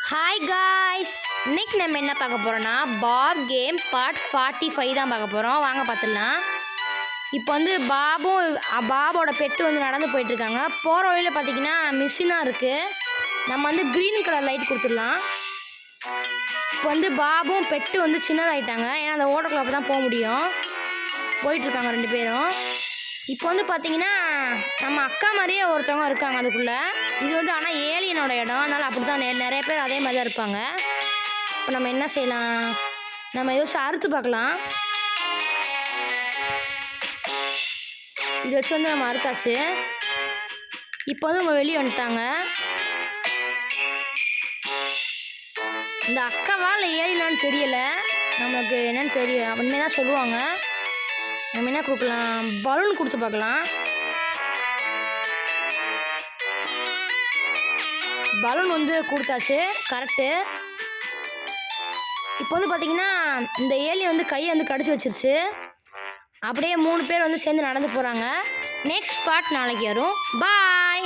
Hi guys, இன்னைக்கு நம்ம என்ன பார்க்க போகிறோன்னா பாப் கேம் பார்ட் 45 தான் பார்க்க போகிறோம். வாங்க பார்த்துடலாம். இப்போ வந்து பாபோட பெட்டு வந்து நடந்து போயிட்டுருக்காங்க. போகிற வழியில் பார்த்தீங்கன்னா மிஷினாக இருக்குது. நம்ம வந்து க்ரீன் கலர் லைட் கொடுத்துடலாம். இப்போ வந்து பாபும் பெட்டு வந்து சின்னதாகிட்டாங்க, ஏன்னா அந்த ஓட்டக்குள்ள அப்போ தான் போக முடியும். போயிட்டுருக்காங்க ரெண்டு பேரும். இப்போ வந்து பார்த்தீங்கன்னா நம்ம அக்கா மாதிரியே ஒருத்தவங்க இருக்காங்க அதுக்குள்ளே. இது வந்து ஆனால் ஏலியனோட இடம், அதனால் அப்படி தான் நிறைய பேர் அதே மாதிரி தான் இருப்பாங்க. இப்போ நம்ம என்ன செய்யலாம், நம்ம யோசிச்சு அறுத்து பார்க்கலாம். இதை வச்சு வந்து நம்ம அறுத்தாச்சு. இப்போ வந்து நம்ம வெளியே வந்துட்டாங்க. இந்த அக்காவா இல்லை ஏலியனான்னு தெரியலை, நம்மளுக்கு என்னன்னு தெரியல. உண்மையாக தான் சொல்லுவாங்க. நம்ம என்ன கொடுக்கலாம், பலூன் கொடுத்து பார்க்கலாம். பலூன் வந்து கொடுத்தாச்சு, கரெக்டு. இப்போ வந்து பார்த்தீங்கன்னா இந்த ஏலியன் வந்து கையை வந்து கடிச்சு வச்சிருச்சு. அப்படியே 3 பேர் வந்து சேர்ந்து நடந்து போகிறாங்க. நெக்ஸ்ட் பார்ட் நாளைக்கு வரும். பாய்.